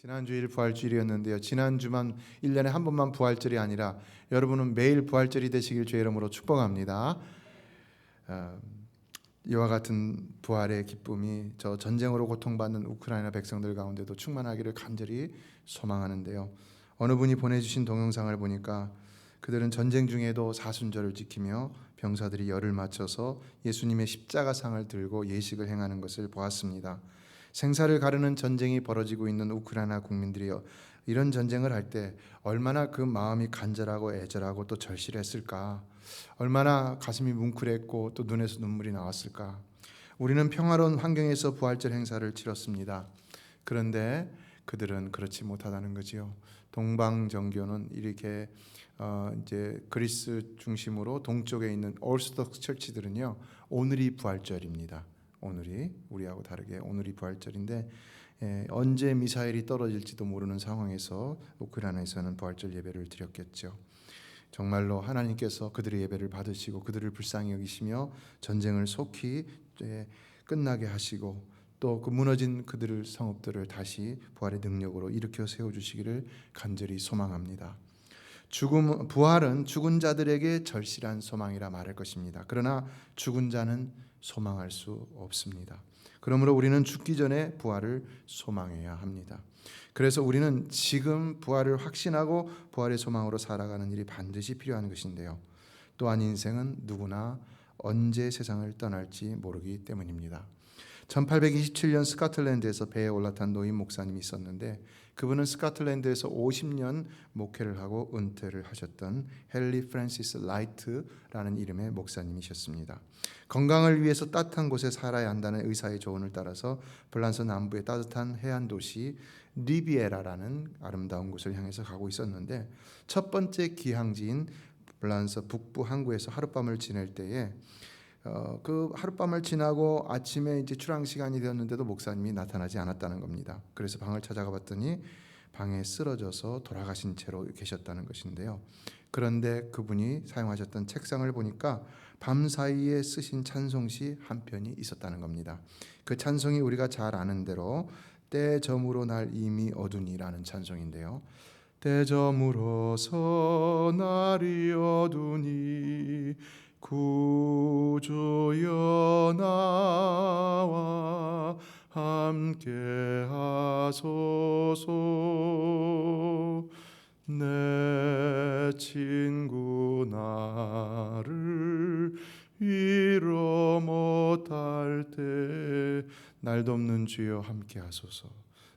지난주일 부활주일이었는데요. 지난주만 1년에 한 번만 부활절이 아니라 여러분은 매일 부활절이 되시길 주의 이름으로 축복합니다. 이와 같은 부활의 기쁨이 저 전쟁으로 고통받는 우크라이나 백성들 가운데도 충만하기를 간절히 소망하는데요. 어느 분이 보내주신 동영상을 보니까 그들은 전쟁 중에도 사순절을 지키며 병사들이 열을 맞춰서 예수님의 십자가상을 들고 예식을 행하는 것을 보았습니다. 생사를 가르는 전쟁이 벌어지고 있는 우크라이나 국민들이요, 이런 전쟁을 할 때 얼마나 그 마음이 간절하고 애절하고 또 절실했을까, 얼마나 가슴이 뭉클했고 또 눈에서 눈물이 나왔을까. 우리는 평화로운 환경에서 부활절 행사를 치렀습니다. 그런데 그들은 그렇지 못하다는 거지요. 동방정교는 이렇게 이제 그리스 중심으로 동쪽에 있는 오르스톡스 처치들은요, 오늘이 부활절입니다. 오늘이 우리하고 다르게 오늘이 부활절인데 언제 미사일이 떨어질지도 모르는 상황에서 우크라이나에서는 부활절 예배를 드렸겠죠. 정말로 하나님께서 그들의 예배를 받으시고 그들을 불쌍히 여기시며 전쟁을 속히 끝나게 하시고 또 그 무너진 그들의 성읍들을 다시 부활의 능력으로 일으켜 세워주시기를 간절히 소망합니다. 부활은 죽은 자들에게 절실한 소망이라 말할 것입니다. 그러나 죽은 자는 소망할 수 없습니다. 그러므로 우리는 죽기 전에 부활을 소망해야 합니다. 그래서 우리는 지금 부활을 확신하고 부활의 소망으로 살아가는 일이 반드시 필요한 것인데요. 또한 인생은 누구나 언제 세상을 떠날지 모르기 때문입니다. 1827년 스코틀랜드에서 배에 올라탄 노인 목사님이 있었는데 그분은 스코틀랜드에서 50년 목회를 하고 은퇴를 하셨던 헨리 프랜시스 라이트라는 이름의 목사님이셨습니다. 건강을 위해서 따뜻한 곳에 살아야 한다는 의사의 조언을 따라서 프랑스 남부의 따뜻한 해안 도시 리비에라라는 아름다운 곳을 향해서 가고 있었는데 첫 번째 기항지인 프랑스 북부 항구에서 하룻밤을 지낼 때에 그 하룻밤을 지나고 아침에 이제 출항 시간이 되었는데도 목사님이 나타나지 않았다는 겁니다. 그래서 방을 찾아가 봤더니 방에 쓰러져서 돌아가신 채로 계셨다는 것인데요. 그런데 그분이 사용하셨던 책상을 보니까 밤사이에 쓰신 찬송시 한 편이 있었다는 겁니다. 그 찬송이 우리가 잘 아는 대로 때 저물어 날 이미 어두니라는 찬송인데요. 때 저물어서 날이 어두니 구주여 나와 함께 하소서. 내 친구 나를 잃어 못할 때 날 돕는 주여 함께 하소서.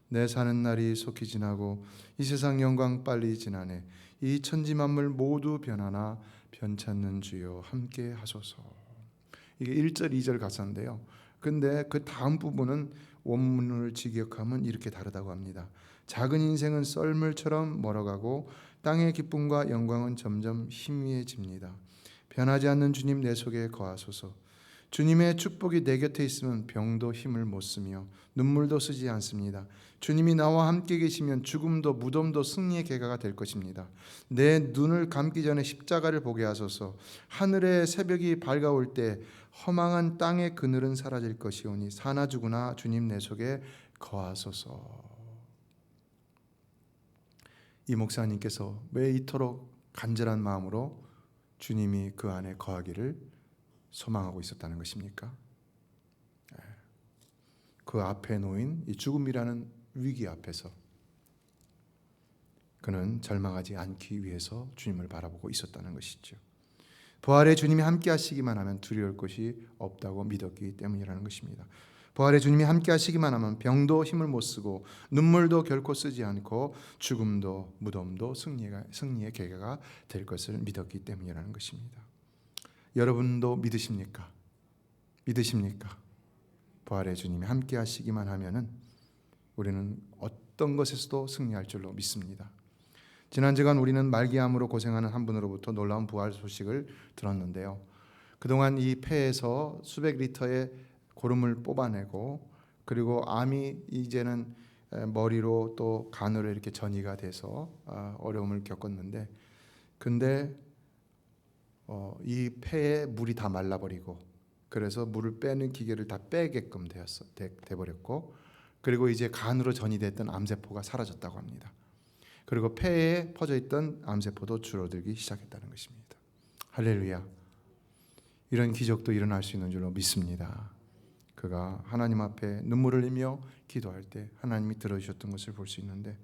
내 사는 날이 속히 지나고 이 세상 영광 빨리 지나네. 이 천지 만물 모두 변하나 변찮는 주여 함께 하소서. 이게 1절 2절 가사인데요. 근데 그 다음 부분은 원문을 직역하면 이렇게 다르다고 합니다. 작은 인생은 썰물처럼 멀어가고 땅의 기쁨과 영광은 점점 희미해집니다. 변하지 않는 주님 내 속에 거하소서. 주님의 축복이 내 곁에 있으면 병도 힘을 못 쓰며 눈물도 쓰지 않습니다. 주님이 나와 함께 계시면 죽음도 무덤도 승리의 계가가 될 것입니다. 내 눈을 감기 전에 십자가를 보게 하소서. 하늘의 새벽이 밝아올 때 허망한 땅의 그늘은 사라질 것이오니 사나 죽으나 주님 내 속에 거하소서. 이 목사님께서 왜 이토록 간절한 마음으로 주님이 그 안에 거하기를 소망하고 있었다는 것입니까? 그 앞에 놓인 이 죽음이라는 위기 앞에서 그는 절망하지 않기 위해서 주님을 바라보고 있었다는 것이죠. 부활의 주님이 함께 하시기만 하면 두려울 것이 없다고 믿었기 때문이라는 것입니다. 부활의 주님이 함께 하시기만 하면 병도 힘을 못 쓰고 눈물도 결코 쓰지 않고 죽음도 무덤도 승리의 계기가 될 것을 믿었기 때문이라는 것입니다. 여러분도 믿으십니까? 믿으십니까? 부활의 주님이 함께 하시기만 하면은 우리는 어떤 것에서도 승리할 줄로 믿습니다. 지난 주간 우리는 말기암으로 고생하는 한 분으로부터 놀라운 부활 소식을 들었는데요. 그동안 이 폐에서 수백 리터의 고름을 뽑아내고 그리고 암이 이제는 머리로 또 간으로 이렇게 전이가 돼서 어려움을 겪었는데 근데 이 폐에 물이 다 말라버리고 그래서 물을 빼는 기계를 다 빼게끔 돼버렸고 그리고 이제 간으로 전이됐던 암세포가 사라졌다고 합니다. 그리고 폐에 퍼져있던 암세포도 줄어들기 시작했다는 것입니다. 할렐루야. 이런 기적도 일어날 수 있는 줄로 믿습니다. 그가 하나님 앞에 눈물을 흘리며 기도할 때 하나님이 들어주셨던 것을 볼 수 있는데,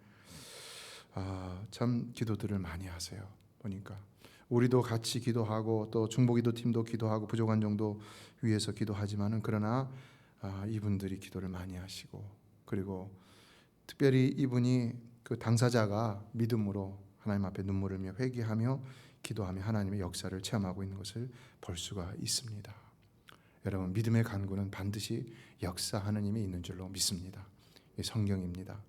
참 기도들을 많이 하세요. 보니까 우리도 같이 기도하고 또 중보기도 팀도 기도하고 부족한 정도 위해서 기도하지만은, 그러나 이분들이 기도를 많이 하시고, 그리고 특별히 이분이 그 당사자가 믿음으로 하나님 앞에 눈물을 흘리며 회개하며 기도하며 하나님의 역사를 체험하고 있는 것을 볼 수가 있습니다. 여러분, 믿음의 간구는 반드시 역사하는 힘이 있는 줄로 믿습니다. 성경입니다.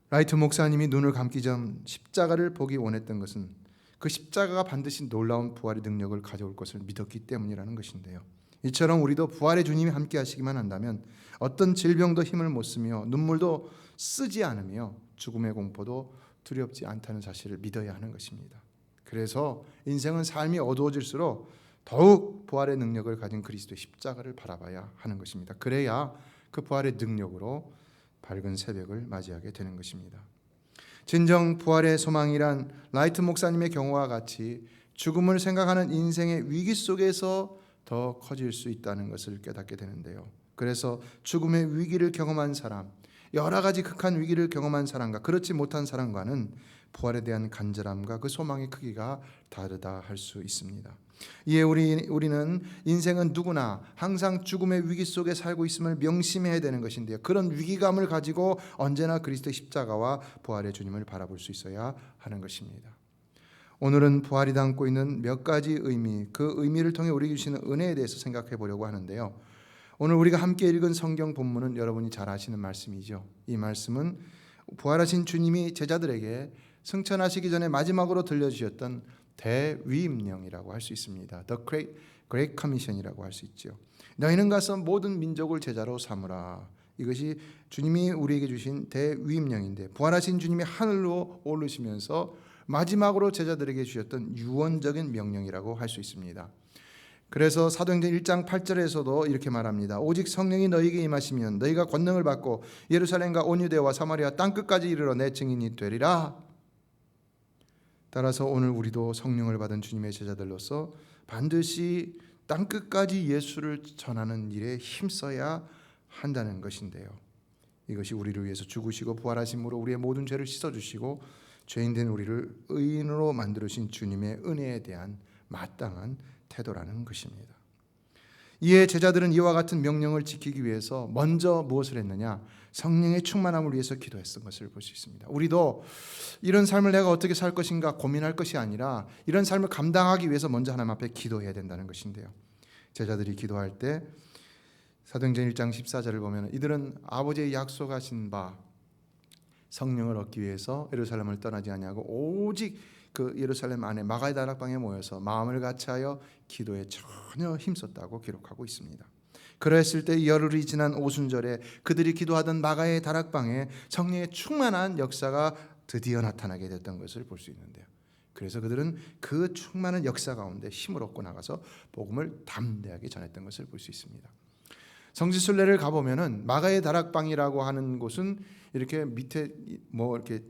라이트 목사님이 눈을 감기 전 십자가를 보기 원했던 것은 그 십자가가 반드시 놀라운 부활의 능력을 가져올 것을 믿었기 때문이라는 것인데요. 이처럼 우리도 부활의 주님이 함께 하시기만 한다면 어떤 질병도 힘을 못 쓰며 눈물도 쓰지 않으며 죽음의 공포도 두렵지 않다는 사실을 믿어야 하는 것입니다. 그래서 인생은 삶이 어두워질수록 더욱 부활의 능력을 가진 그리스도의 십자가를 바라봐야 하는 것입니다. 그래야 그 부활의 능력으로 밝은 새벽을 맞이하게 되는 것입니다. 진정 부활의 소망이란 라이트 목사님의 경우와 같이 죽음을 생각하는 인생의 위기 속에서 더 커질 수 있다는 것을 깨닫게 되는데요. 그래서 죽음의 위기를 경험한 사람, 여러 가지 극한 위기를 경험한 사람과 그렇지 못한 사람과는 부활에 대한 간절함과 그 소망의 크기가 다르다 할 수 있습니다. 이에 우리는 인생은 누구나 항상 죽음의 위기 속에 살고 있음을 명심해야 되는 것인데요. 그런 위기감을 가지고 언제나 그리스도의 십자가와 부활의 주님을 바라볼 수 있어야 하는 것입니다. 오늘은 부활이 담고 있는 몇 가지 의미, 그 의미를 통해 우리에게 주시는 은혜에 대해서 생각해 보려고 하는데요. 오늘 우리가 함께 읽은 성경 본문은 여러분이 잘 아시는 말씀이죠. 이 말씀은 부활하신 주님이 제자들에게 승천하시기 전에 마지막으로 들려주셨던 대위임령이라고 할 수 있습니다. The Great Commission이라고 할 수 있죠. 너희는 가서 모든 민족을 제자로 삼으라. 이것이 주님이 우리에게 주신 대위임령인데, 부활하신 주님이 하늘로 오르시면서 마지막으로 제자들에게 주셨던 유언적인 명령이라고 할 수 있습니다. 그래서 사도행전 1장 8절에서도 이렇게 말합니다. 오직 성령이 너희에게 임하시면 너희가 권능을 받고 예루살렘과 온 유대와 사마리아 땅끝까지 이르러 내 증인이 되리라. 따라서 오늘 우리도 성령을 받은 주님의 제자들로서 반드시 땅끝까지 예수를 전하는 일에 힘써야 한다는 것인데요. 이것이 우리를 위해서 죽으시고 부활하심으로 우리의 모든 죄를 씻어주시고 죄인된 우리를 의인으로 만들으신 주님의 은혜에 대한 마땅한 태도라는 것입니다. 이에 제자들은 이와 같은 명령을 지키기 위해서 먼저 무엇을 했느냐? 성령의 충만함을 위해서 기도했던 것을 볼 수 있습니다. 우리도 이런 삶을 내가 어떻게 살 것인가 고민할 것이 아니라 이런 삶을 감당하기 위해서 먼저 하나님 앞에 기도해야 된다는 것인데요. 제자들이 기도할 때 사도행전 1장 14절을 보면 이들은 아버지의 약속하신 바 성령을 얻기 위해서 예루살렘을 떠나지 아니하고 오직 그 예루살렘 안에 마가의 다락방에 모여서 마음을 같이하여 기도에 전혀 힘썼다고 기록하고 있습니다. 그랬을 때 열흘이 지난 오순절에 그들이 기도하던 마가의 다락방에 성령의 충만한 역사가 드디어 나타나게 됐던 것을 볼 수 있는데요. 그래서 그들은 그 충만한 역사 가운데 힘을 얻고 나가서 복음을 담대하게 전했던 것을 볼 수 있습니다. 성지순례를 가보면은 마가의 다락방이라고 하는 곳은 이렇게 밑에 이렇게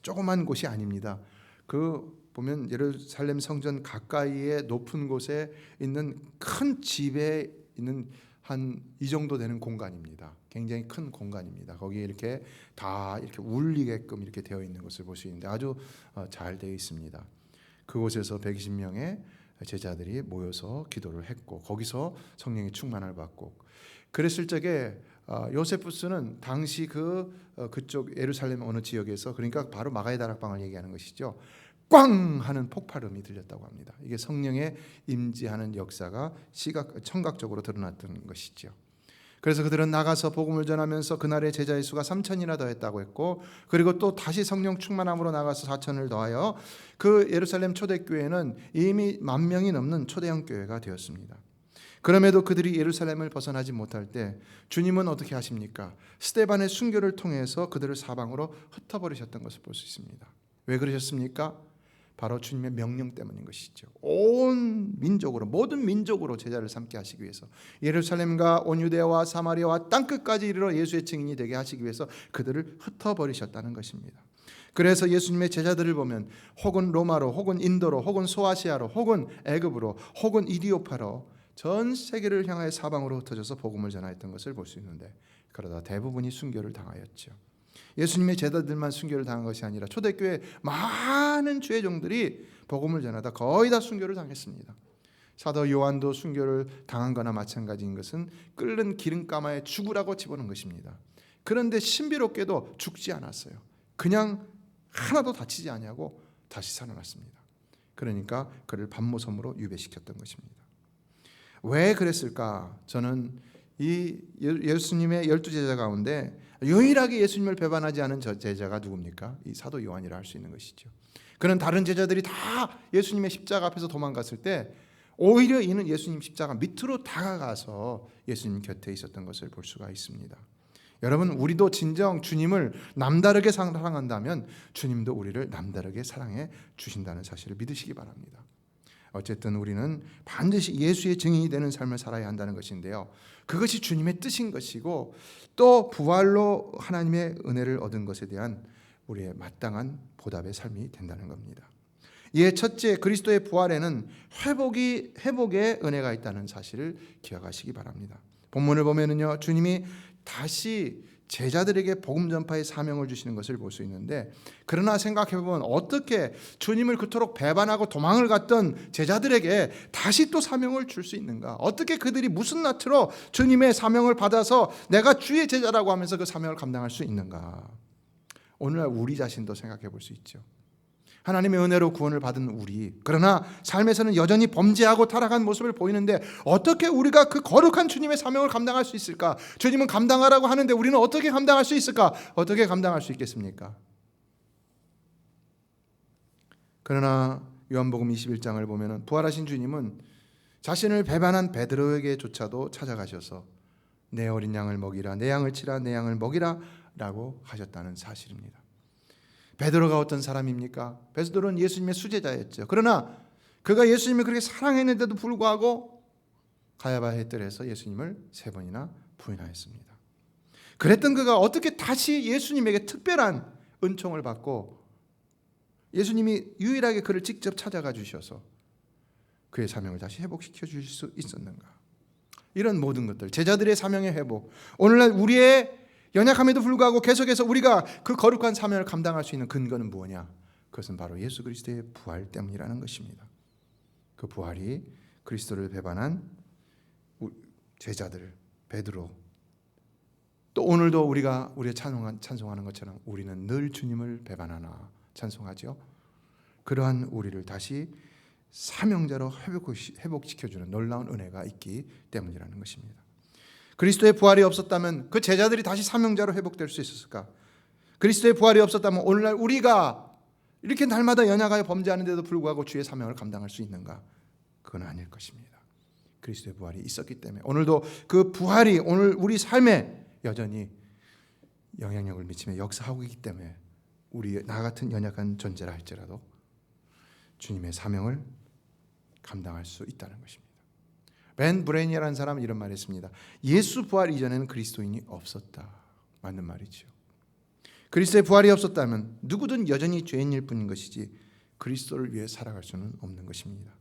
조그만 곳이 아닙니다. 그 보면 예루살렘 성전 가까이에 높은 곳에 있는 큰 집에 있는 한 이 정도 되는 공간입니다. 굉장히 큰 공간입니다. 거기에 이렇게 다 이렇게 울리게끔 이렇게 되어 있는 것을 볼 수 있는데 아주 잘 되어 있습니다. 그곳에서 120명의 제자들이 모여서 기도를 했고 거기서 성령의 충만을 받고 그랬을 적에 요세푸스는 당시 그쪽 예루살렘 어느 지역에서 그러니까 바로 마가의 다락방을 얘기하는 것이죠. 꽝 하는 폭발음이 들렸다고 합니다. 이게 성령의 임재하는 역사가 청각적으로 드러났던 것이죠. 그래서 그들은 나가서 복음을 전하면서 그날의 제자의 수가 3,000이나 더했다고 했고 그리고 또 다시 성령 충만함으로 나가서 4,000을 더하여 그 예루살렘 초대교회는 이미 10,000명이 넘는 초대형 교회가 되었습니다. 그럼에도 그들이 예루살렘을 벗어나지 못할 때 주님은 어떻게 하십니까? 스데반의 순교를 통해서 그들을 사방으로 흩어버리셨던 것을 볼 수 있습니다. 왜 그러셨습니까? 바로 주님의 명령 때문인 것이죠. 온 민족으로, 모든 민족으로 제자를 삼게 하시기 위해서, 예루살렘과 온 유대와 사마리아와 땅끝까지 이르러 예수의 증인이 되게 하시기 위해서 그들을 흩어버리셨다는 것입니다. 그래서 예수님의 제자들을 보면 혹은 로마로, 혹은 인도로, 혹은 소아시아로, 혹은 애굽으로, 혹은 이디오파로 전 세계를 향하여 사방으로 흩어져서 복음을 전하였던 것을 볼 수 있는데, 그러다 대부분이 순교를 당하였죠. 예수님의 제자들만 순교를 당한 것이 아니라 초대교회 많은 주의 종들이 복음을 전하다 거의 다 순교를 당했습니다. 사도 요한도 순교를 당한 거나 마찬가지인 것은 끓는 기름가마에 죽으라고 집어넣은 것입니다. 그런데 신비롭게도 죽지 않았어요. 그냥 하나도 다치지 아니하고 다시 살아났습니다. 그러니까 그를 반모섬으로 유배시켰던 것입니다. 왜 그랬을까? 저는 이 예수님의 12제자 가운데 유일하게 예수님을 배반하지 않은 저 제자가 누굽니까? 이 사도 요한이라 할 수 있는 것이죠. 그는 다른 제자들이 다 예수님의 십자가 앞에서 도망갔을 때 오히려 이는 예수님 십자가 밑으로 다가가서 예수님 곁에 있었던 것을 볼 수가 있습니다. 여러분, 우리도 진정 주님을 남다르게 사랑한다면 주님도 우리를 남다르게 사랑해 주신다는 사실을 믿으시기 바랍니다. 어쨌든 우리는 반드시 예수의 증인이 되는 삶을 살아야 한다는 것인데요, 그것이 주님의 뜻인 것이고 또 부활로 하나님의 은혜를 얻은 것에 대한 우리의 마땅한 보답의 삶이 된다는 겁니다. 이에 첫째, 그리스도의 부활에는 회복의 은혜가 있다는 사실을 기억하시기 바랍니다. 본문을 보면은요, 주님이 다시 제자들에게 복음 전파의 사명을 주시는 것을 볼 수 있는데, 그러나 생각해 보면 어떻게 주님을 그토록 배반하고 도망을 갔던 제자들에게 다시 또 사명을 줄 수 있는가? 어떻게 그들이 무슨 낯으로 주님의 사명을 받아서 내가 주의 제자라고 하면서 그 사명을 감당할 수 있는가? 오늘날 우리 자신도 생각해 볼 수 있죠. 하나님의 은혜로 구원을 받은 우리, 그러나 삶에서는 여전히 범죄하고 타락한 모습을 보이는데 어떻게 우리가 그 거룩한 주님의 사명을 감당할 수 있을까? 주님은 감당하라고 하는데 우리는 어떻게 감당할 수 있을까? 어떻게 감당할 수 있겠습니까? 그러나 요한복음 21장을 보면 부활하신 주님은 자신을 배반한 베드로에게조차도 찾아가셔서 내 어린 양을 먹이라, 내 양을 치라, 내 양을 먹이라 라고 하셨다는 사실입니다. 베드로가 어떤 사람입니까? 베드로는 예수님의 수제자였죠. 그러나 그가 예수님을 그렇게 사랑했는데도 불구하고 가야바의 뜰에서 예수님을 3번이나 부인하였습니다. 그랬던 그가 어떻게 다시 예수님에게 특별한 은총을 받고 예수님이 유일하게 그를 직접 찾아가 주셔서 그의 사명을 다시 회복시켜 주실 수 있었는가? 이런 모든 것들, 제자들의 사명의 회복, 오늘날 우리의 연약함에도 불구하고 계속해서 우리가 그 거룩한 사명을 감당할 수 있는 근거는 무엇이냐? 그것은 바로 예수 그리스도의 부활 때문이라는 것입니다. 그 부활이 그리스도를 배반한 제자들, 베드로, 또 오늘도 우리가 찬송하는 것처럼 우리는 늘 주님을 배반하나 찬송하죠. 그러한 우리를 다시 사명자로 회복시켜주는 놀라운 은혜가 있기 때문이라는 것입니다. 그리스도의 부활이 없었다면 그 제자들이 다시 사명자로 회복될 수 있었을까? 그리스도의 부활이 없었다면 오늘날 우리가 이렇게 날마다 연약하여 범죄하는데도 불구하고 주의 사명을 감당할 수 있는가? 그건 아닐 것입니다. 그리스도의 부활이 있었기 때문에 오늘도 그 부활이 오늘 우리 삶에 여전히 영향력을 미치며 역사하고 있기 때문에 나 같은 연약한 존재라 할지라도 주님의 사명을 감당할 수 있다는 것입니다. 벤 브레니어라는 사람은 이런 말을 했습니다. 예수 부활 이전에는 그리스도인이 없었다. 맞는 말이죠. 그리스도의 부활이 없었다면 누구든 여전히 죄인일 뿐인 것이지 그리스도를 위해 살아갈 수는 없는 것입니다.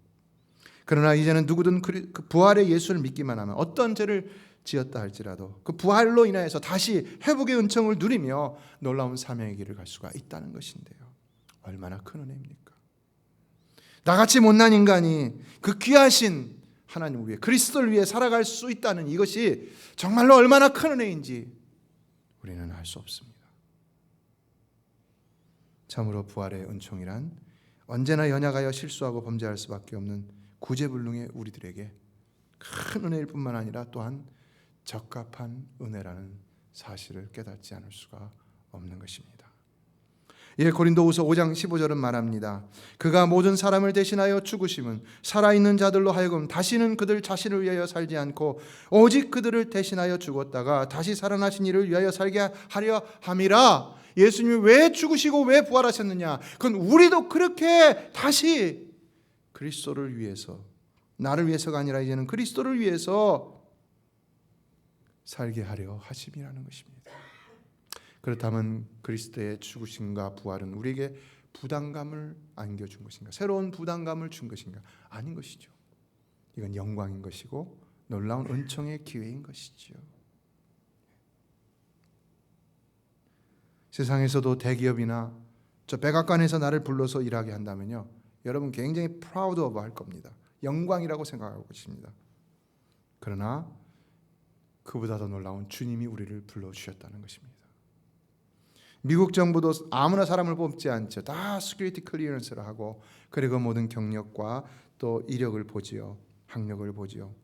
그러나 이제는 누구든 그 부활의 예수를 믿기만 하면 어떤 죄를 지었다 할지라도 그 부활로 인하여서 다시 회복의 은총을 누리며 놀라운 사명의 길을 갈 수가 있다는 것인데요. 얼마나 큰 은혜입니까? 나같이 못난 인간이 그 귀하신 하나님을 위해 그리스도를 위해 살아갈 수 있다는 이것이 정말로 얼마나 큰 은혜인지 우리는 알 수 없습니다. 참으로 부활의 은총이란 언제나 연약하여 실수하고 범죄할 수밖에 없는 구제불능의 우리들에게 큰 은혜일 뿐만 아니라 또한 적합한 은혜라는 사실을 깨닫지 않을 수가 없는 것입니다. 예, 고린도후서 5장 15절은 말합니다. 그가 모든 사람을 대신하여 죽으심은 살아있는 자들로 하여금 다시는 그들 자신을 위하여 살지 않고 오직 그들을 대신하여 죽었다가 다시 살아나신 이를 위하여 살게 하려 함이라. 예수님이 왜 죽으시고 왜 부활하셨느냐? 그건 우리도 그렇게 다시 그리스도를 위해서, 나를 위해서가 아니라 이제는 그리스도를 위해서 살게 하려 하심이라는 것입니다. 그렇다면 그리스도의 죽으심과 부활은 우리에게 부담감을 안겨준 것인가? 새로운 부담감을 준 것인가? 아닌 것이죠. 이건 영광인 것이고 놀라운 은총의 기회인 것이죠. 세상에서도 대기업이나 저 백악관에서 나를 불러서 일하게 한다면요, 여러분 굉장히 프라우드 오브 할 겁니다. 영광이라고 생각하고 있습니다. 그러나 그보다 더 놀라운 주님이 우리를 불러주셨다는 것입니다. 미국 정부도 아무나 사람을 뽑지 않죠. 다 시큐리티 클리어런스를 하고, 그리고 모든 경력과 또 이력을 보지요. 학력을 보지요.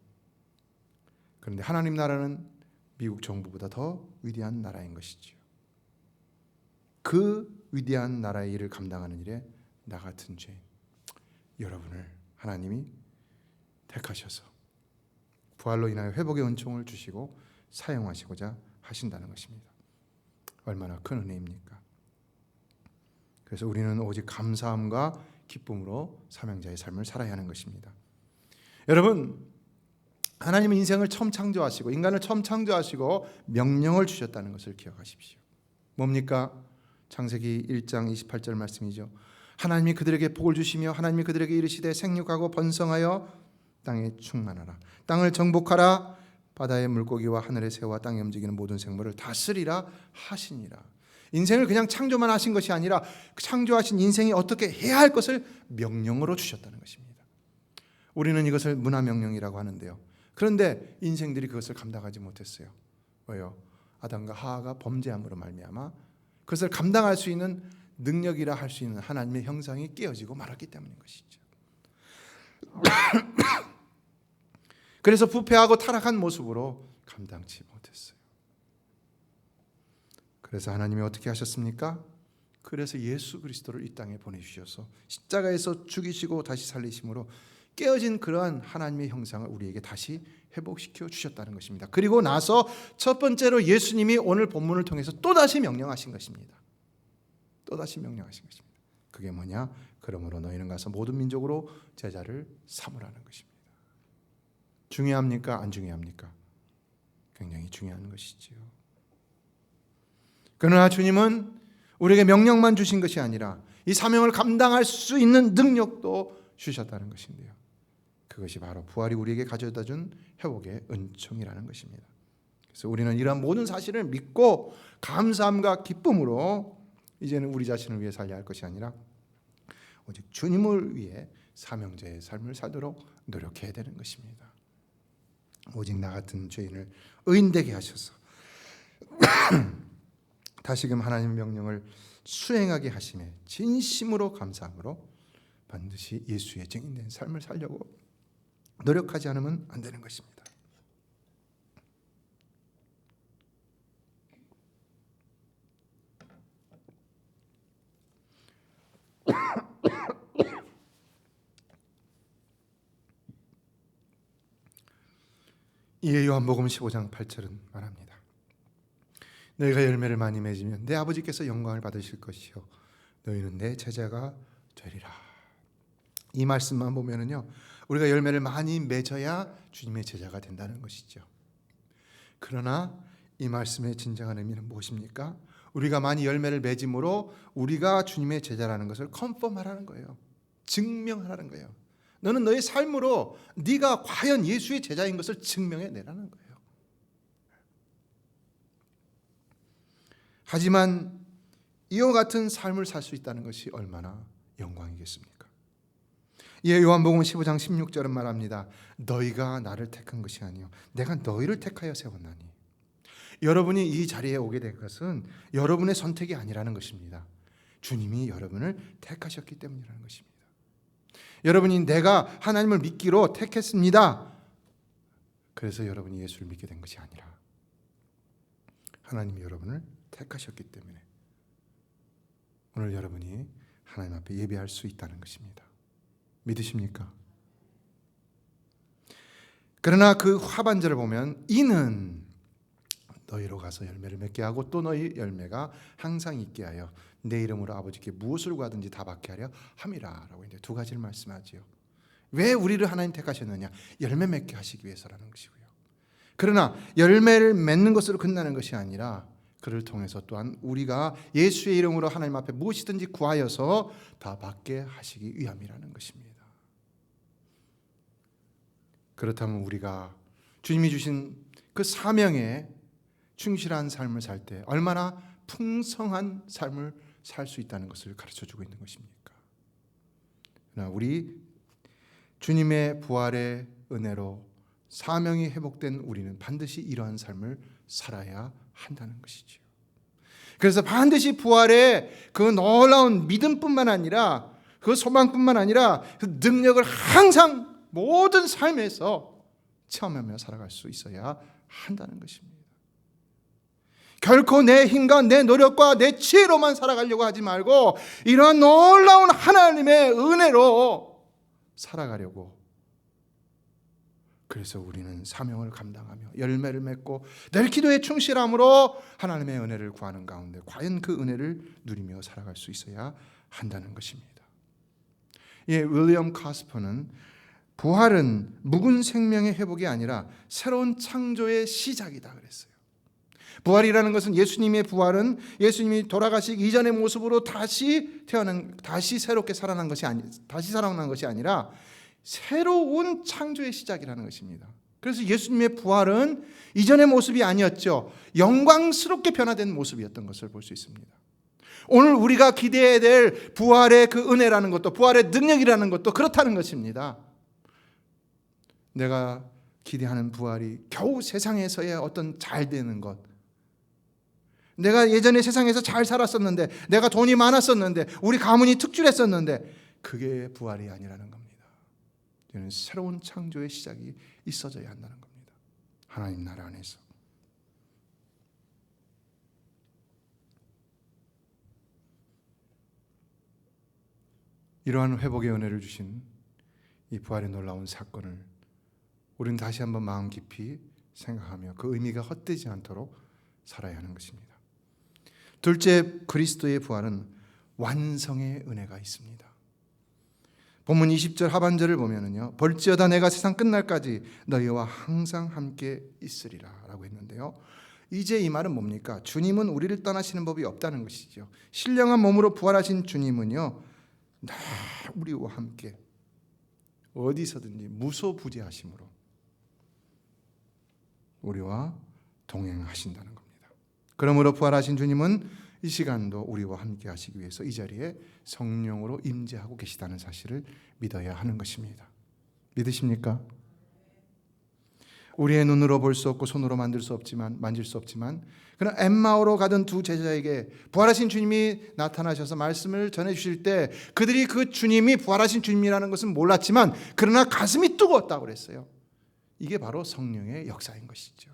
그런데 하나님 나라는 미국 정부보다 더 위대한 나라인 것이지요. 그 위대한 나라의 일을 감당하는 일에 나 같은 죄인 여러분을 하나님이 택하셔서 부활로 인하여 회복의 은총을 주시고 사용하시고자 하신다는 것입니다. 얼마나 큰 은혜입니까? 그래서 우리는 오직 감사함과 기쁨으로 사명자의 삶을 살아야 하는 것입니다. 여러분, 하나님은 인생을 처음 창조하시고 인간을 처음 창조하시고 명령을 주셨다는 것을 기억하십시오. 뭡니까? 창세기 1장 28절 말씀이죠. 하나님이 그들에게 복을 주시며 하나님이 그들에게 이르시되 생육하고 번성하여 땅에 충만하라. 땅을 정복하라. 바다의 물고기와 하늘의 새와 땅에 움직이는 모든 생물을 다스리라 하시니라. 인생을 그냥 창조만 하신 것이 아니라 창조하신 인생이 어떻게 해야 할 것을 명령으로 주셨다는 것입니다. 우리는 이것을 문화명령이라고 하는데요. 그런데 인생들이 그것을 감당하지 못했어요. 왜요? 아담과 하와가 범죄함으로 말미암아 그것을 감당할 수 있는 능력이라 할 수 있는 하나님의 형상이 깨어지고 말았기 때문인 것이죠. 그래서 부패하고 타락한 모습으로 감당치 못했어요. 그래서 하나님이 어떻게 하셨습니까? 그래서 예수 그리스도를 이 땅에 보내주셔서 십자가에서 죽이시고 다시 살리심으로 깨어진 그러한 하나님의 형상을 우리에게 다시 회복시켜 주셨다는 것입니다. 그리고 나서 첫 번째로 예수님이 오늘 본문을 통해서 또다시 명령하신 것입니다. 또다시 명령하신 것입니다. 그게 뭐냐? 그러므로 너희는 가서 모든 민족으로 제자를 삼으라는 것입니다. 중요합니까? 안 중요합니까? 굉장히 중요한 것이지요. 그러나 주님은 우리에게 명령만 주신 것이 아니라 이 사명을 감당할 수 있는 능력도 주셨다는 것인데요. 그것이 바로 부활이 우리에게 가져다 준 회복의 은총이라는 것입니다. 그래서 우리는 이러한 모든 사실을 믿고 감사함과 기쁨으로 이제는 우리 자신을 위해 살려야 할 것이 아니라 오직 주님을 위해 사명자의 삶을 살도록 노력해야 되는 것입니다. 오직 나 같은 죄인을 의인되게 하셔서 다시금 하나님의 명령을 수행하게 하심에 진심으로 감사함으로 반드시 예수의 증인된 삶을 살려고 노력하지 않으면 안 되는 것입니다. 이에 요한복음 15장 8절은 말합니다. 너희가 열매를 많이 맺으면 내 아버지께서 영광을 받으실 것이요 너희는 내 제자가 되리라. 이 말씀만 보면은요, 우리가 열매를 많이 맺어야 주님의 제자가 된다는 것이죠. 그러나 이 말씀의 진정한 의미는 무엇입니까? 우리가 많이 열매를 맺음으로 우리가 주님의 제자라는 것을 컨펌하라는 거예요. 증명하라는 거예요. 너는 너의 삶으로 네가 과연 예수의 제자인 것을 증명해내라는 거예요. 하지만 이와 같은 삶을 살 수 있다는 것이 얼마나 영광이겠습니까? 예, 요한복음 15장 16절은 말합니다. 너희가 나를 택한 것이 아니요 내가 너희를 택하여 세웠나니. 여러분이 이 자리에 오게 된 것은 여러분의 선택이 아니라는 것입니다. 주님이 여러분을 택하셨기 때문이라는 것입니다. 여러분이 내가 하나님을 믿기로 택했습니다. 그래서 여러분이 예수를 믿게 된 것이 아니라 하나님이 여러분을 택하셨기 때문에 오늘 여러분이 하나님 앞에 예배할 수 있다는 것입니다. 믿으십니까? 그러나 그 하반절을 보면 이는 너희로 가서 열매를 맺게 하고 또 너희 열매가 항상 있게 하여 내 이름으로 아버지께 무엇을 구하든지 다 받게 하려 함이라 라고 이제 두 가지를 말씀하지요. 왜 우리를 하나님 택하셨느냐? 열매 맺게 하시기 위해서라는 것이고요. 그러나 열매를 맺는 것으로 끝나는 것이 아니라 그를 통해서 또한 우리가 예수의 이름으로 하나님 앞에 무엇이든지 구하여서 다 받게 하시기 위함이라는 것입니다. 그렇다면 우리가 주님이 주신 그 사명에 충실한 삶을 살 때 얼마나 풍성한 삶을 살 수 있다는 것을 가르쳐주고 있는 것입니까? 그러나 우리 주님의 부활의 은혜로 사명이 회복된 우리는 반드시 이러한 삶을 살아야 한다는 것이지요. 그래서 반드시 부활의 그 놀라운 믿음뿐만 아니라 그 소망뿐만 아니라 그 능력을 항상 모든 삶에서 체험하며 살아갈 수 있어야 한다는 것입니다. 결코 내 힘과 내 노력과 내 지혜로만 살아가려고 하지 말고 이러한 놀라운 하나님의 은혜로 살아가려고. 그래서 우리는 사명을 감당하며 열매를 맺고 늘 기도에 충실함으로 하나님의 은혜를 구하는 가운데 과연 그 은혜를 누리며 살아갈 수 있어야 한다는 것입니다. 윌리엄 카스퍼는 부활은 묵은 생명의 회복이 아니라 새로운 창조의 시작이다 그랬어요. 부활이라는 것은 예수님의 부활은 예수님이 돌아가시기 이전의 모습으로 다시 새롭게 살아난 것이 아니라 새로운 창조의 시작이라는 것입니다. 그래서 예수님의 부활은 이전의 모습이 아니었죠. 영광스럽게 변화된 모습이었던 것을 볼 수 있습니다. 오늘 우리가 기대해야 될 부활의 그 은혜라는 것도 부활의 능력이라는 것도 그렇다는 것입니다. 내가 기대하는 부활이 겨우 세상에서의 어떤 잘 되는 것, 내가 예전에 세상에서 잘 살았었는데, 내가 돈이 많았었는데, 우리 가문이 특출했었는데, 그게 부활이 아니라는 겁니다. 이는 새로운 창조의 시작이 있어져야 한다는 겁니다. 하나님 나라 안에서. 이러한 회복의 은혜를 주신 이 부활의 놀라운 사건을 우리는 다시 한번 마음 깊이 생각하며 그 의미가 헛되지 않도록 살아야 하는 것입니다. 둘째, 그리스도의 부활은 완성의 은혜가 있습니다. 본문 20절 하반절을 보면은요, 볼지어다 내가 세상 끝날까지 너희와 항상 함께 있으리라 라고 했는데요, 이제 이 말은 뭡니까? 주님은 우리를 떠나시는 법이 없다는 것이죠. 신령한 몸으로 부활하신 주님은요, 늘 우리와 함께 어디서든지 무소부재하심으로 우리와 동행하신다는 겁니다. 그러므로 부활하신 주님은 이 시간도 우리와 함께 하시기 위해서 이 자리에 성령으로 임재하고 계시다는 사실을 믿어야 하는 것입니다. 믿으십니까? 우리의 눈으로 볼 수 없고 손으로 만질 수 없지만 그러나 엠마오로 가던 두 제자에게 부활하신 주님이 나타나셔서 말씀을 전해주실 때 그들이 그 주님이 부활하신 주님이라는 것은 몰랐지만 그러나 가슴이 뜨거웠다고 그랬어요. 이게 바로 성령의 역사인 것이죠.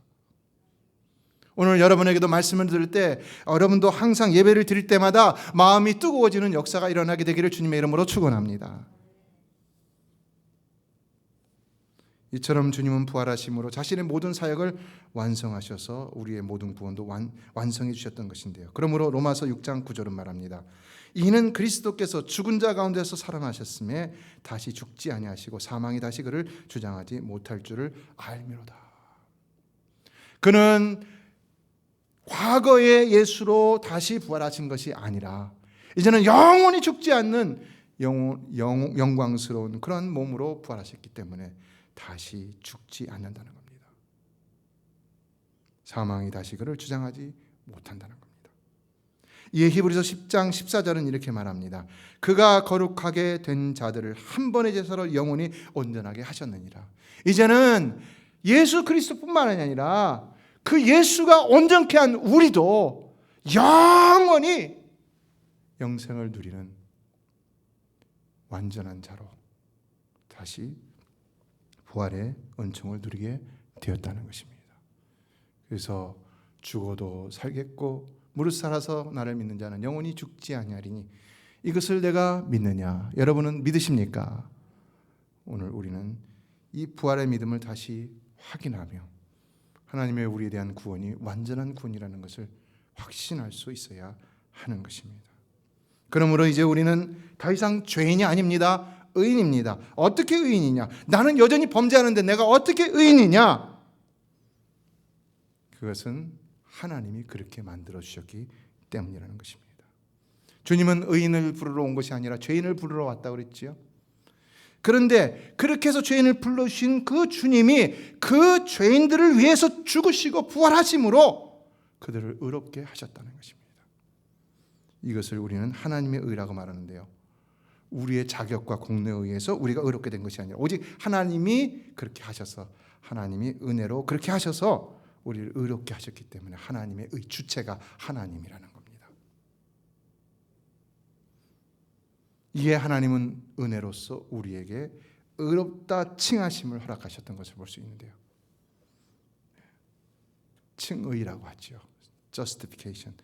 오늘 여러분에게도 말씀을 들을 때 여러분도 항상 예배를 드릴 때마다 마음이 뜨거워지는 역사가 일어나게 되기를 주님의 이름으로 축원합니다. 이처럼 주님은 부활하심으로 자신의 모든 사역을 완성하셔서 우리의 모든 구원도 완성해 주셨던 것인데요. 그러므로 로마서 6장 9절은 말합니다. 이는 그리스도께서 죽은 자 가운데서 살아나셨음에 다시 죽지 아니하시고 사망이 다시 그를 주장하지 못할 줄을 알미로다. 그는 과거의 예수로 다시 부활하신 것이 아니라 이제는 영원히 죽지 않는 영광스러운 그런 몸으로 부활하셨기 때문에 다시 죽지 않는다는 겁니다. 사망이 다시 그를 주장하지 못한다는 겁니다. 이에 히브리서 10장 14절은 이렇게 말합니다. 그가 거룩하게 된 자들을 한 번의 제사로 영원히 온전하게 하셨느니라. 이제는 예수 그리스도뿐만 아니라 그 예수가 온전케 한 우리도 영원히 영생을 누리는 완전한 자로 다시 부활의 은총을 누리게 되었다는 것입니다. 그래서 죽어도 살겠고 무릇 살아서 나를 믿는 자는 영원히 죽지 아니하리니 이것을 내가 믿느냐? 여러분은 믿으십니까? 오늘 우리는 이 부활의 믿음을 다시 확인하며 하나님의 우리에 대한 구원이 완전한 구원이라는 것을 확신할 수 있어야 하는 것입니다. 그러므로 이제 우리는 더 이상 죄인이 아닙니다. 의인입니다. 어떻게 의인이냐? 나는 여전히 범죄하는데 내가 어떻게 의인이냐? 그것은 하나님이 그렇게 만들어 주셨기 때문이라는 것입니다. 주님은 의인을 부르러 온 것이 아니라 죄인을 부르러 왔다고 그랬지요. 그런데 그렇게 해서 죄인을 불러주신 그 주님이 그 죄인들을 위해서 죽으시고 부활하심으로 그들을 의롭게 하셨다는 것입니다. 이것을 우리는 하나님의 의라고 말하는데요. 우리의 자격과 공로에 의해서 우리가 의롭게 된 것이 아니라 오직 하나님이 그렇게 하셔서, 하나님이 은혜로 그렇게 하셔서 우리를 의롭게 하셨기 때문에 하나님의 의, 주체가 하나님이라는 겁니다. 이에 하나님은 은혜로서 우리에게 의롭다 칭하심을 허락하셨던 것을 볼 수 있는데요. 칭의라고 하죠. justification.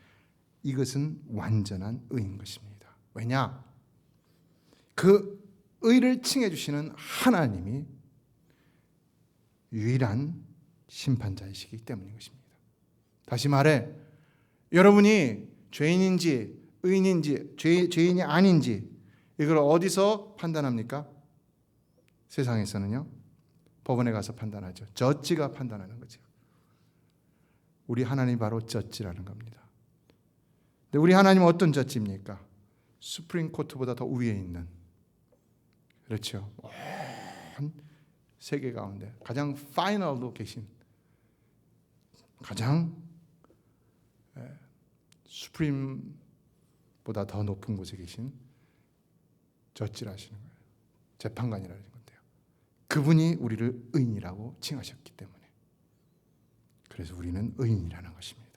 이것은 완전한 의인 것입니다. 왜냐? 그 의를 칭해 주시는 하나님이 유일한 심판자이시기 때문인 것입니다. 다시 말해, 여러분이 죄인인지 의인인지 죄인이 아닌지 이걸 어디서 판단합니까? 세상에서는요, 법원에 가서 판단하죠. 저지가 판단하는 거죠. 우리 하나님이 바로 저지라는 겁니다. 근데 우리 하나님은 어떤 저지입니까? 수프림 코트보다 더 위에 있는, 그렇죠, 온 세계 가운데 가장 파이널로 계신, 가장 수프림보다 더 높은 곳에 계신 저지라시는 거예요. 재판관이라는 건데요. 그분이 우리를 의인이라고 칭하셨기 때문에, 그래서 우리는 의인이라는 것입니다.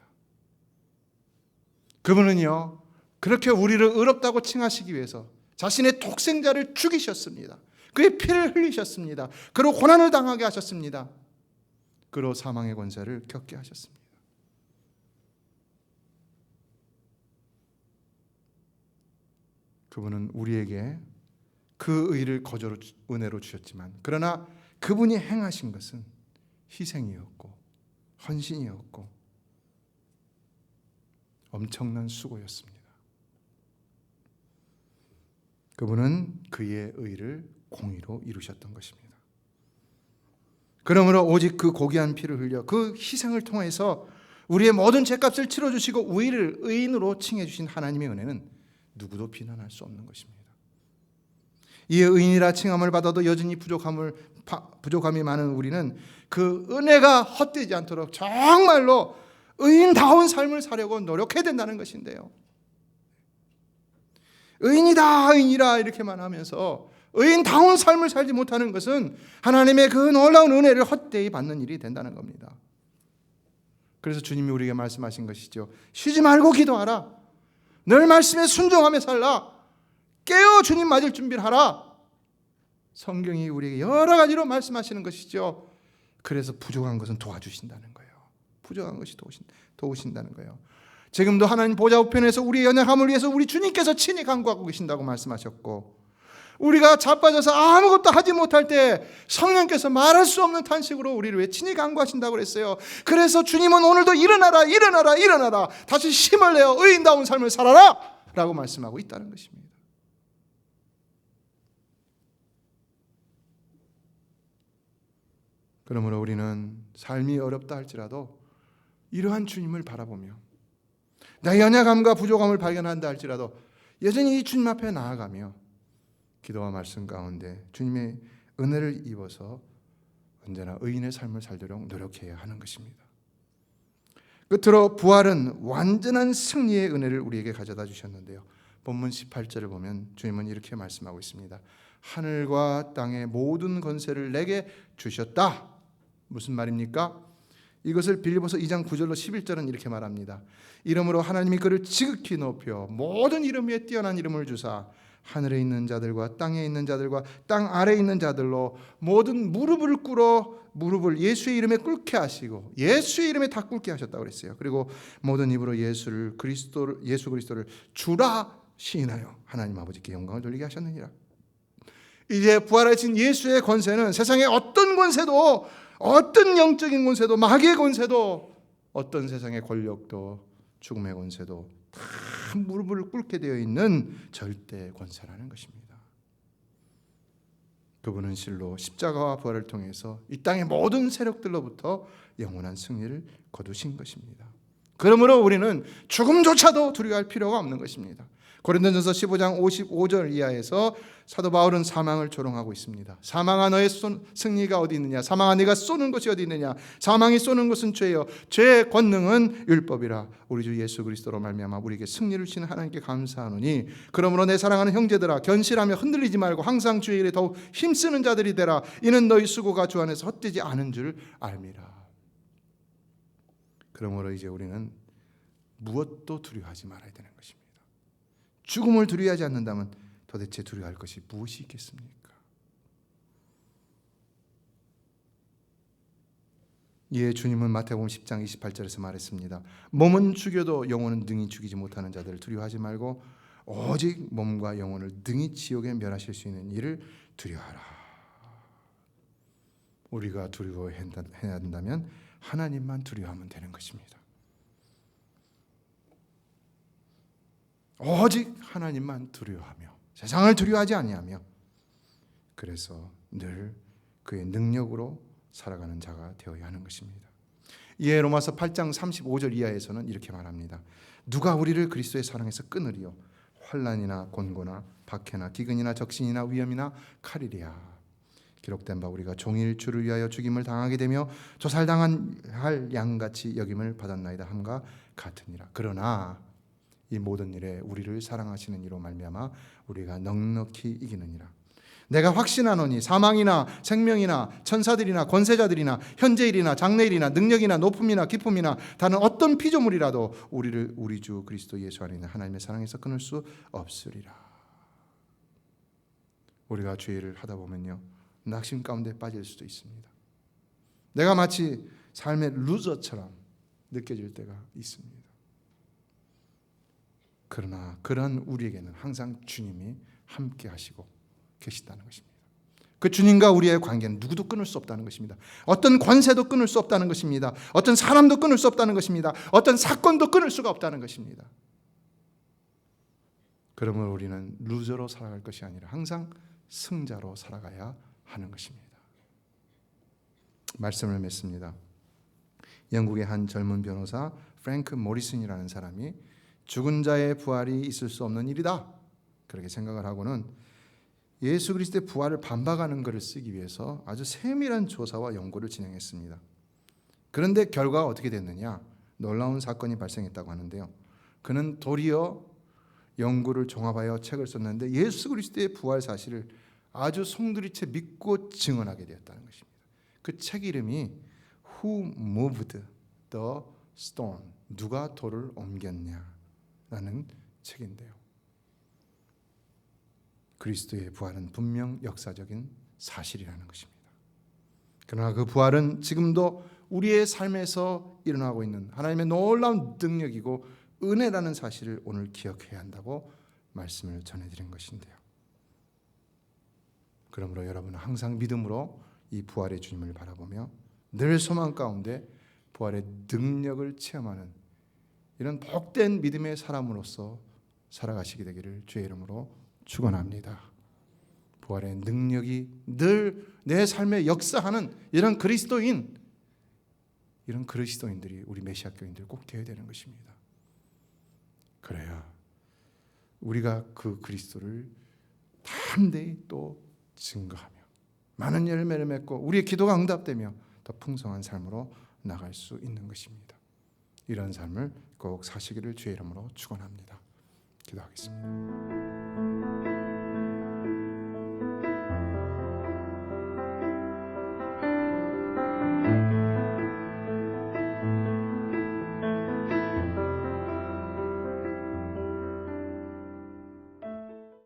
그분은요, 그렇게 우리를 의롭다고 칭하시기 위해서 자신의 독생자를 죽이셨습니다. 그의 피를 흘리셨습니다. 그로 고난을 당하게 하셨습니다. 그로 사망의 권세를 겪게 하셨습니다. 그분은 우리에게 그 의를 거저로 은혜로 주셨지만, 그러나 그분이 행하신 것은 희생이었고 헌신이었고 엄청난 수고였습니다. 그분은 그의 의를 공의로 이루셨던 것입니다. 그러므로 오직 그 고귀한 피를 흘려 그 희생을 통해서 우리의 모든 죄값을 치러주시고 우리를 의인으로 칭해 주신 하나님의 은혜는 누구도 비난할 수 없는 것입니다. 이에 의인이라 칭함을 받아도 여전히 부족함이 많은 우리는 그 은혜가 헛되지 않도록 정말로 의인다운 삶을 살려고 노력해야 된다는 것인데요. 의인이다, 의인이라 이렇게만 하면서 의인다운 삶을 살지 못하는 것은 하나님의 그 놀라운 은혜를 헛되이 받는 일이 된다는 겁니다. 그래서 주님이 우리에게 말씀하신 것이죠. 쉬지 말고 기도하라. 늘 말씀에 순종하며 살라. 깨어 주님 맞을 준비를 하라. 성경이 우리에게 여러 가지로 말씀하시는 것이죠. 그래서 부족한 것은 도와주신다는 거예요. 부족한 것이 도우신다는 거예요. 지금도 하나님 보좌 우편에서 우리의 연약함을 위해서 우리 주님께서 친히 간구하고 계신다고 말씀하셨고, 우리가 자빠져서 아무것도 하지 못할 때 성령께서 말할 수 없는 탄식으로 우리를 왜 친히 간구하신다고 그랬어요. 그래서 주님은 오늘도 일어나라, 일어나라, 일어나라, 다시 힘을 내어 의인다운 삶을 살아라 라고 말씀하고 있다는 것입니다. 그러므로 우리는 삶이 어렵다 할지라도 이러한 주님을 바라보며 나의 연약함과 부족함을 발견한다 할지라도 여전히 이 주님 앞에 나아가며 기도와 말씀 가운데 주님의 은혜를 입어서 언제나 의인의 삶을 살도록 노력해야 하는 것입니다. 끝으로 부활은 완전한 승리의 은혜를 우리에게 가져다 주셨는데요. 본문 18절을 보면 주님은 이렇게 말씀하고 있습니다. 하늘과 땅의 모든 권세를 내게 주셨다. 무슨 말입니까? 이것을 빌립보서 2장 9절로 11절은 이렇게 말합니다. 이름으로 하나님이 그를 지극히 높여 모든 이름 위에 뛰어난 이름을 주사 하늘에 있는 자들과 땅에 있는 자들과 땅 아래에 있는 자들로 모든 무릎을 꿇어 무릎을 예수의 이름에 꿇게 하시고 예수의 이름에 다 꿇게 하셨다고 그랬어요. 그리고 모든 입으로 예수 그리스도를 주라 시인하여 하나님 아버지께 영광을 돌리게 하셨느니라. 이제 부활하신 예수의 권세는 세상의 어떤 권세도 어떤 영적인 권세도, 마귀의 권세도, 어떤 세상의 권력도, 죽음의 권세도 다 무릎을 꿇게 되어 있는 절대 권세라는 것입니다. 그분은 실로 십자가와 부활을 통해서 이 땅의 모든 세력들로부터 영원한 승리를 거두신 것입니다. 그러므로 우리는 죽음조차도 두려워할 필요가 없는 것입니다. 고린도전서 15장 55절 이하에서 사도 바울은 사망을 조롱하고 있습니다. 사망아 너의 승리가 어디 있느냐? 사망아 네가 쏘는 것이 어디 있느냐? 사망이 쏘는 것은 죄요, 죄의 권능은 율법이라. 우리 주 예수 그리스도로 말미암아 우리에게 승리를 주시는 하나님께 감사하노니 그러므로 내 사랑하는 형제들아 견실하며 흔들리지 말고 항상 주의 일에 더욱 힘쓰는 자들이 되라. 이는 너희 수고가 주 안에서 헛되지 않은 줄 알미라. 그러므로 이제 우리는 무엇도 두려워하지 말아야 되는 것입니다. 죽음을 두려워하지 않는다면 도대체 두려워할 것이 무엇이 있겠습니까? 이에 주님은 마태복음 10장 28절에서 말했습니다. 몸은 죽여도 영혼은 능히 죽이지 못하는 자들을 두려워하지 말고 오직 몸과 영혼을 능히 지옥에 멸하실 수 있는 이를 두려워하라. 우리가 두려워해야 한다면 하나님만 두려워하면 되는 것입니다. 오직 하나님만 두려워하며 세상을 두려워하지 아니하며 그래서 늘 그의 능력으로 살아가는 자가 되어야 하는 것입니다. 이에 로마서 8장 35절 이하에서는 이렇게 말합니다. 누가 우리를 그리스도의 사랑에서 끊으리요? 환난이나 곤고나 박해나 기근이나 적신이나 위험이나 칼이리야. 기록된 바 우리가 종일 주를 위하여 죽임을 당하게 되며 조살당한 할 양같이 여김을 받았나이다 함과 같으니라. 그러나 이 모든 일에 우리를 사랑하시는 이로 말미암아 우리가 넉넉히 이기느니라. 내가 확신하노니 사망이나 생명이나 천사들이나 권세자들이나 현재일이나 장래일이나 능력이나 높음이나 기쁨이나 다른 어떤 피조물이라도 우리를 우리 주 그리스도 예수 안에 있는 하나님의 사랑에서 끊을 수 없으리라. 우리가 죄를 하다 보면요 낙심 가운데 빠질 수도 있습니다. 내가 마치 삶의 루저처럼 느껴질 때가 있습니다. 그러나 그런 우리에게는 항상 주님이 함께 하시고 계시다는 것입니다. 그 주님과 우리의 관계는 누구도 끊을 수 없다는 것입니다. 어떤 권세도 끊을 수 없다는 것입니다. 어떤 사람도 끊을 수 없다는 것입니다. 어떤 사건도 끊을 수가 없다는 것입니다. 그러면 우리는 루저로 살아갈 것이 아니라 항상 승자로 살아가야 하는 것입니다. 말씀을 맺습니다. 영국의 한 젊은 변호사 프랭크 모리슨이라는 사람이 죽은 자의 부활이 있을 수 없는 일이다 그렇게 생각을 하고는 예수 그리스도의 부활을 반박하는 것을 쓰기 위해서 아주 세밀한 조사와 연구를 진행했습니다. 그런데 결과가 어떻게 됐느냐? 놀라운 사건이 발생했다고 하는데요. 그는 도리어 연구를 종합하여 책을 썼는데 예수 그리스도의 부활 사실을 아주 송두리째 믿고 증언하게 되었다는 것입니다. 그 책 이름이 Who Moved the Stone? 누가 돌을 옮겼냐? 라는 책인데요. 그리스도의 부활은 분명 역사적인 사실이라는 것입니다. 그러나 그 부활은 지금도 우리의 삶에서 일어나고 있는 하나님의 놀라운 능력이고 은혜라는 사실을 오늘 기억해야 한다고 말씀을 전해드린 것인데요. 그러므로 여러분은 항상 믿음으로 이 부활의 주님을 바라보며 늘 소망 가운데 부활의 능력을 체험하는 이런 복된 믿음의 사람으로서 살아가시게 되기를 주의 이름으로 축원합니다. 부활의 능력이 늘 내 삶에 역사하는 이런 그리스도인들이 우리 메시아 교인들 꼭 되어야 되는 것입니다. 그래야 우리가 그 그리스도를 담대히 또 증거하며 많은 열매를 맺고 우리의 기도가 응답되며 더 풍성한 삶으로 나갈 수 있는 것입니다. 이런 삶을 꼭 사시기를 주의 이름으로 축원합니다. 기도하겠습니다.